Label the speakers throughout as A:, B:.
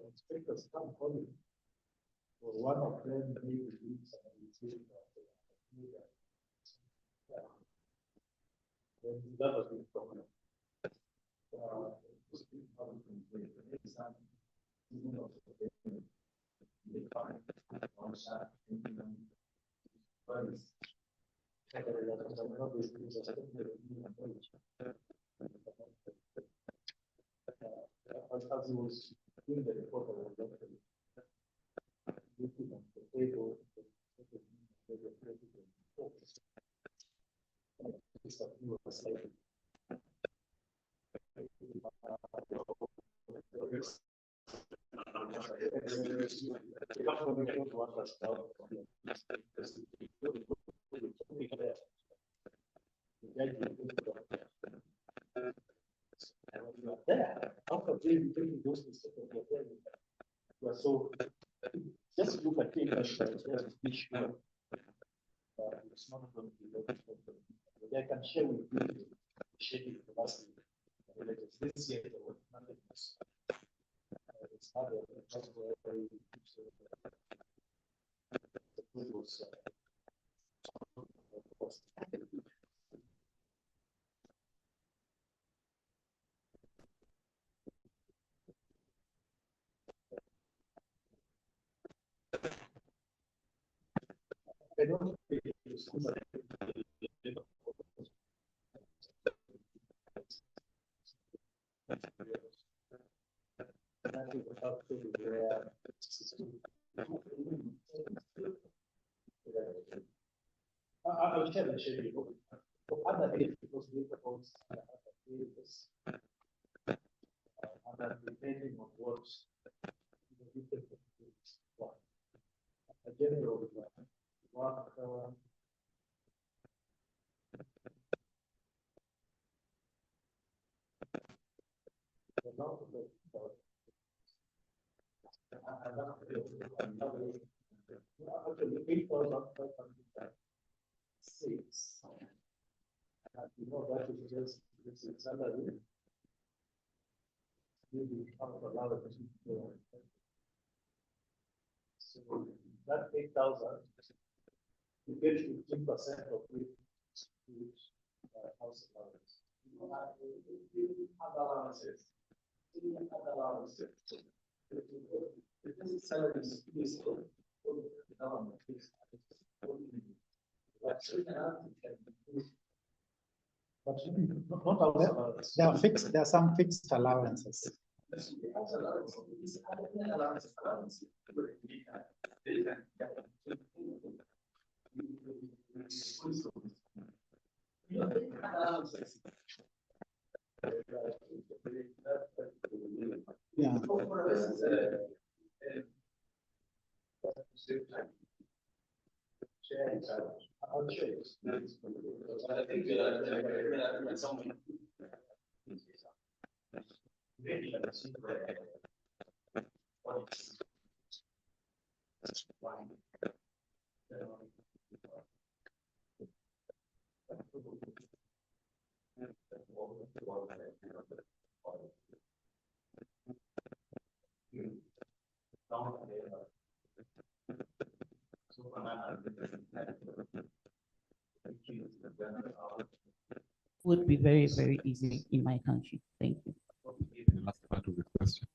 A: inspectors come calling for one of them maybe that was the problem. As he was doing the report, I was looking at the table, so just look at it as be sure it's not going to be I can share with you the schedule for last year. This year there was nothing else. It's not very I don't think I'll share the schedule. For other days, because we propose and depending on what a general work actually 8,506. You know that is just salary. Maybe half a lot of people. So that 8,000, you get 15% of it house allowance. Allowances. Salaries is
B: there are fixed. There are some fixed allowances. Yeah.
C: Would be very, very easy in my country. Thank you.
D: The last part of the question.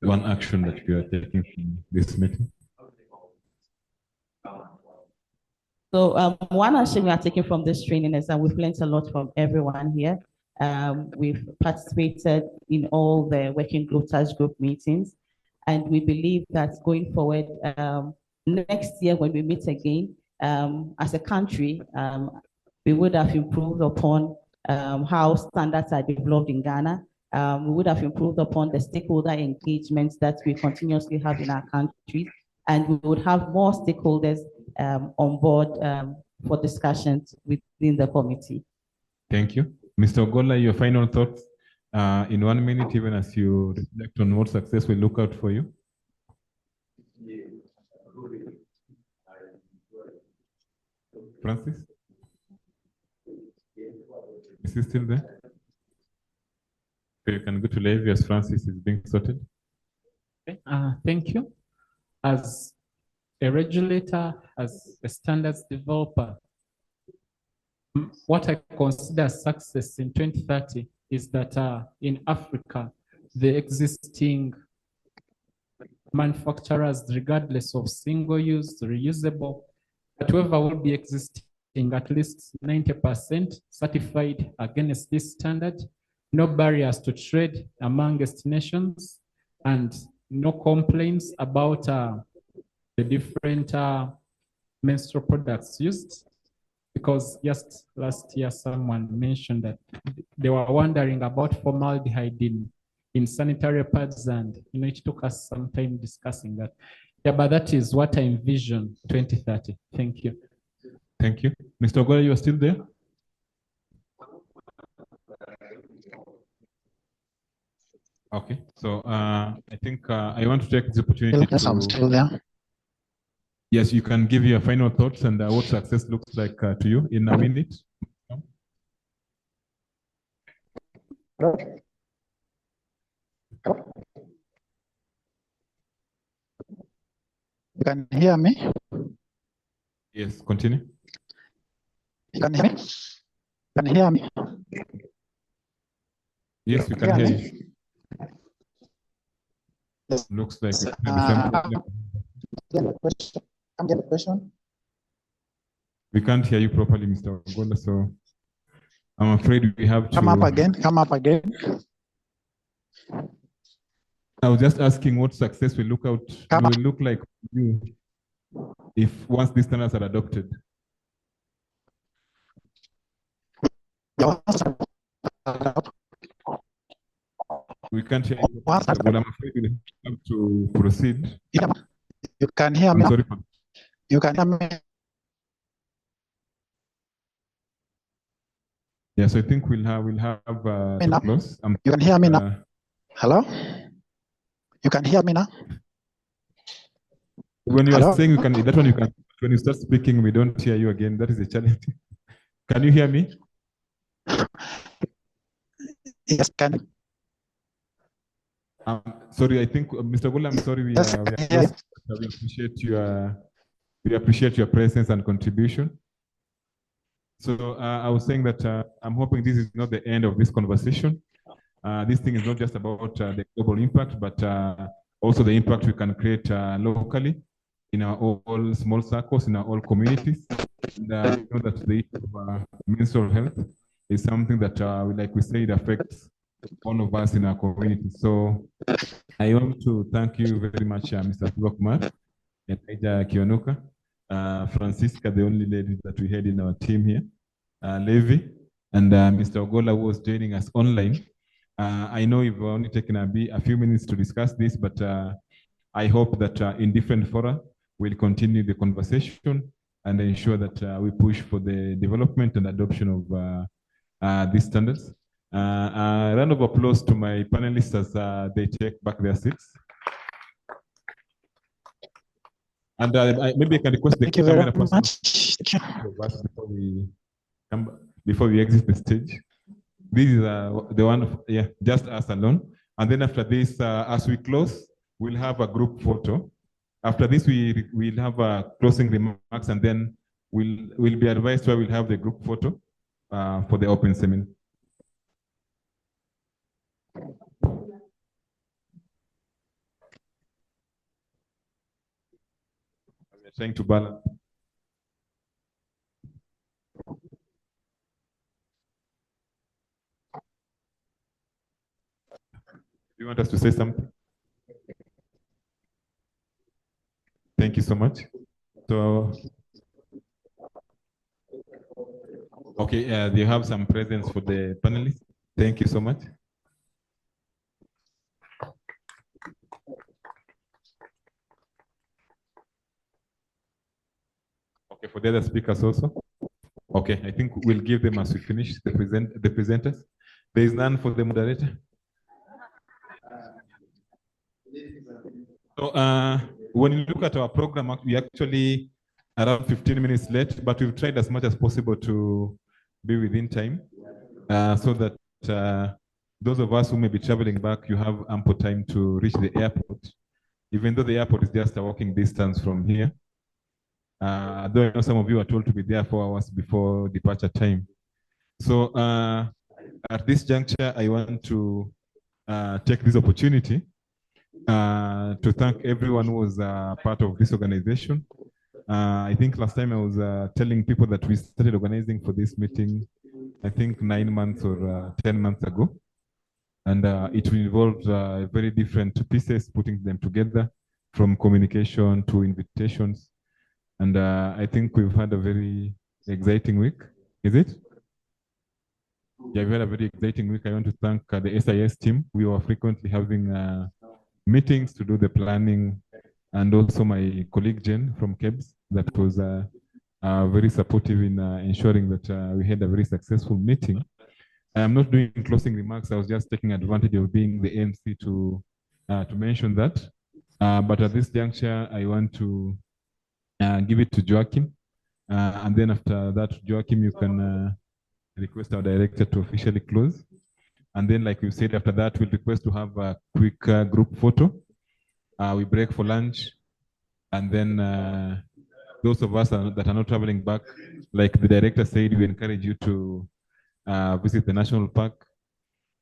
D: One action that you are taking from this meeting.
C: So one action we are taking from this training is that we've learned a lot from everyone here. We've participated in all the working group, task group meetings, and we believe that going forward, next year when we meet again, as a country, we would have improved upon how standards are developed in Ghana. We would have improved upon the stakeholder engagements that we continuously have in our countries, and we would have more stakeholders on board for discussions within the committee.
D: Thank you. Mr. Ogola, your final thoughts in 1 minute, even as you reflect on what success will look out for you. Francis? Is he still there? Okay, you can go to Levi as Francis is being sorted.
E: Okay, thank you. As a regulator, as a standards developer, what I consider success in 2030 is that in Africa, the existing manufacturers, regardless of single-use, reusable, but whoever will be existing, at least 90% certified against this standard, no barriers to trade amongst nations, and no complaints about the different menstrual products used. Because just last year, someone mentioned that they were wondering about formaldehyde in sanitary pads, and it took us some time discussing that. Yeah, but that is what I envision 2030. Thank you.
D: Thank you. Mr. Ogola, you are still there? Okay, so I think I want to take this opportunity
B: Yes, I'm still there.
D: Yes, you can give your final thoughts and what success looks like to you in a minute.
B: You can hear me?
D: Yes, continue.
B: You can hear me? Can you hear me?
D: Yes, we can hear you.
B: Yes.
D: Looks like
B: question.
D: We can't hear you properly, Mr. Ogola, so I'm afraid we have to
B: come up again. Come up again.
D: I was just asking what success will look like you if once these standards are adopted. We can't hear you, but I'm afraid we have to proceed.
B: You can hear me.
D: I'm sorry.
B: You can hear me.
D: Yes, I think we'll have to close.
B: You can hear me now. Hello? You can hear me now?
D: When you are saying you can, that one you can. When you start speaking, we don't hear you again. That is a challenge. Can you hear me?
B: Yes, can.
D: Sorry, I think Mr. Ogola, I'm sorry. We appreciate your presence and contribution. So I was saying that I'm hoping this is not the end of this conversation. This thing is not just about the global impact, but also the impact we can create locally in our all small circles, in our all communities. And we know that the issue of menstrual health is something that, like we say, it affects all of us in our community. So I want to thank you very much, Mr. Kumar, Elijah Kionuka, Francisca, the only lady that we had in our team here, Levi, and Mr. Ogola, who was joining us online. I know we've only taken a few minutes to discuss this, but I hope that in different fora, we'll continue the conversation and ensure that we push for the development and adoption of these standards. A round of applause to my panelists as they take back their seats. And maybe I can request the camera person before we exit the stage. This is the one, just us alone. And then after this, as we close, we'll have a group photo. After this, we'll have closing remarks, and then we'll be advised where we'll have the group photo for the open seminar. We're trying to balance. Do you want us to say something? Thank you so much. So, okay, do you have some presents for the panelists? Thank you so much. Okay, for the other speakers also. Okay, I think we'll give them as we finish the presenters. There is none for the moderator. So when you look at our program, we actually around 15 minutes late, but we've tried as much as possible to be within time so that those of us who may be traveling back, you have ample time to reach the airport, even though the airport is just a walking distance from here. Though I know some of you are told to be there 4 hours before departure time. So at this juncture, I want to take this opportunity to thank everyone who was part of this organization. I think last time I was telling people that we started organizing for this meeting, I think 9 months or 10 months ago. And it involved very different pieces, putting them together, from communication to invitations. And I think we've had a very exciting week. Is it? Yeah, we had a very exciting week. I want to thank the SIS team. We were frequently having meetings to do the planning, and also my colleague Jen from KEBS that was very supportive in ensuring that we had a very successful meeting. I'm not doing closing remarks. I was just taking advantage of being the MC to mention that. But at this juncture, I want to give it to Joachim. And then after that, Joachim, you can request our director to officially close. And then, like we said, after that, we'll request to have a quick group photo. We break for lunch. And then those of us that are not traveling back, like the director said, we encourage you to visit the national park,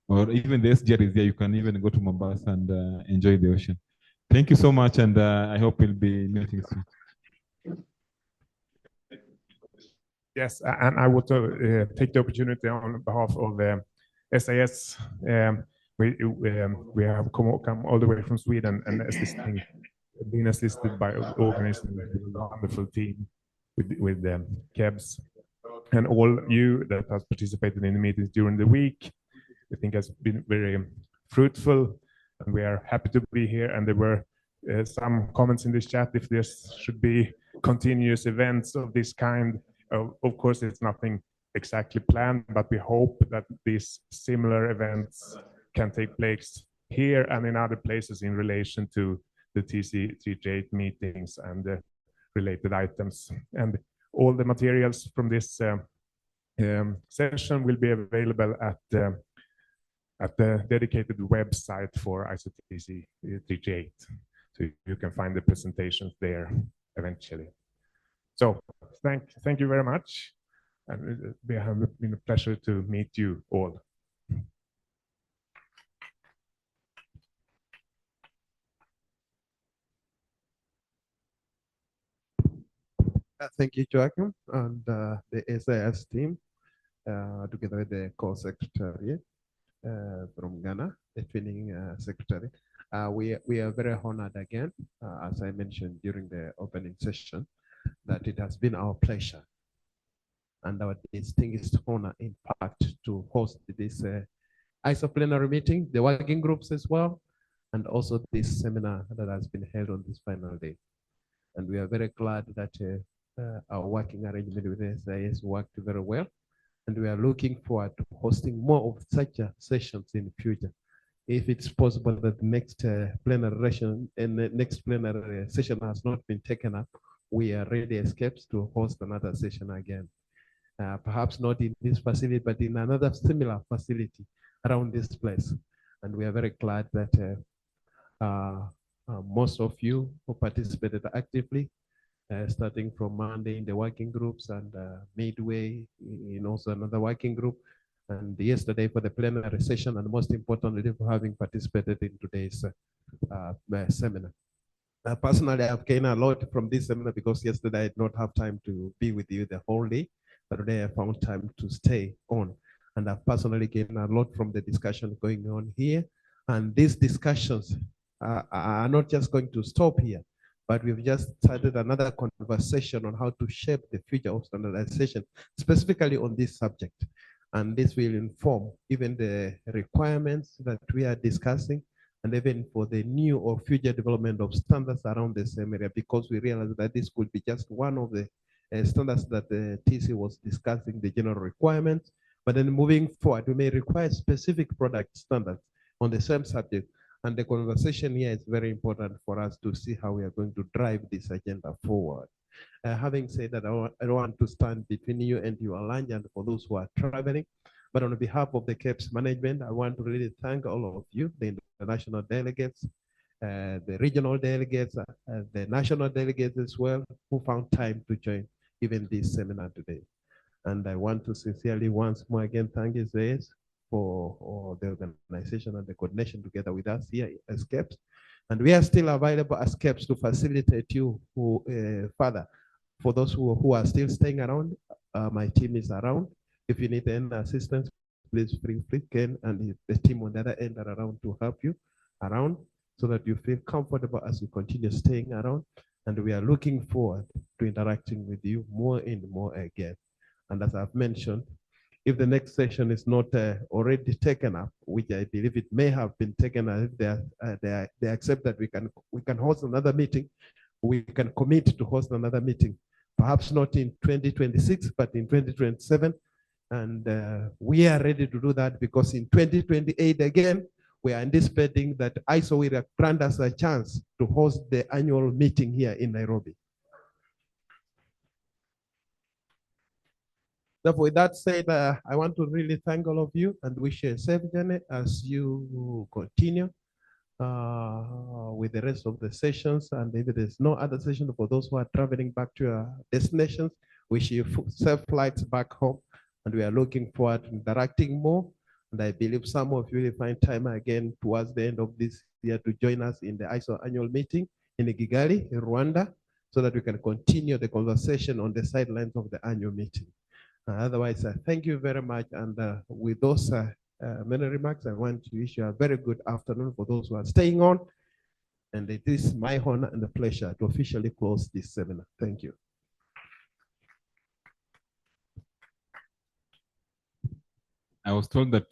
D: or even the SGR is there. You can even go to Mombasa and enjoy the ocean. Thank you so much, and I hope we'll be meeting soon.
F: Yes, and I would take the opportunity on behalf of the SAS. We have come all the way from Sweden and assisting, being assisted by organizing a wonderful team with KEBS, and all you that has participated in the meetings during the week. I think has been very fruitful, and we are happy to be here. And there were some comments in this chat if there should be continuous events of this kind. Of course, it's nothing exactly planned, but we hope that these similar events can take place here and in other places in relation to the TC38 meetings and the related items. And all the materials from this session will be available at the dedicated website for ICTC38. So you can find the presentations there eventually. So thank you very much. And it has been a pleasure to meet you all.
B: Thank you, Joachim, and the SAS team, together with the co-secretary from Ghana, the training secretary. We are very honored again, as I mentioned during the opening session, that it has been our pleasure and our distinguished honor, in fact, to host this ISO plenary meeting, the working groups as well, and also this seminar that has been held on this final day. And we are very glad that our working arrangement with SIS worked very well. And we are looking forward to hosting more of such sessions in the future. If it's possible that the next plenary session and the next plenary session has not been taken up, we are ready as KEBS to host another session again. Perhaps not in this facility, but in another similar facility around this place. And we are very glad that most of you who participated actively, starting from Monday in the working groups and midway in also another working group, and yesterday for the plenary session, and most importantly for having participated in today's seminar. Personally, I've gained a lot from this seminar because yesterday I did not have time to be with you the whole day, but today I found time to stay on. And I've personally gained a lot from the discussion going on here. And these discussions are not just going to stop here, but we've just started another conversation on how to shape the future of standardization, specifically on this subject. And this will inform even the requirements that we are discussing, and even for the new or future development of standards around the same area, because we realize that this could be just one of the standards that the TC was discussing, the general requirements. But then moving forward, we may require specific product standards on the same subject. And the conversation here is very important for us to see how we are going to drive this agenda forward. Having said that, I don't want to stand between you and your lunch, and for those who are traveling, But on behalf of the CAPS management, I want to really thank all of you, the international delegates, the regional delegates, the national delegates as well, who found time to join even this seminar today. And I want to sincerely once more again thank Isaias for the organization and the coordination together with us here as CAPS. And we are still available as CAPS to facilitate you further. For those who are still staying around, my team is around. If you need any assistance, please feel free, Ken and the team on the other end are around to help you around so that you feel comfortable as you continue staying around. And we are looking forward to interacting with you more and more again. And as I've mentioned, if the next session is not already taken up, which I believe it may have been taken up, if they accept that we can host another meeting, we can commit to host another meeting, perhaps not in 2026, but in 2027. And we are ready to do that because in 2028, again, we are anticipating that ISO will grant us a chance to host the annual meeting here in Nairobi. Therefore, with that said, I want to really thank all of you and wish you a safe journey as you continue with the rest of the sessions. And if there's no other session for those who are traveling back to your destinations, wish you safe flights back home. And we are looking forward to interacting more. And I believe some of you will find time again towards the end of this year to join us in the ISO annual meeting in Kigali, in Rwanda, so that we can continue the conversation on the sidelines of the annual meeting. Otherwise, thank you very much. And with those many remarks, I want to wish you a very good afternoon for those who are staying on. And it is my honor and a pleasure to officially close this seminar. Thank you.
D: I was told that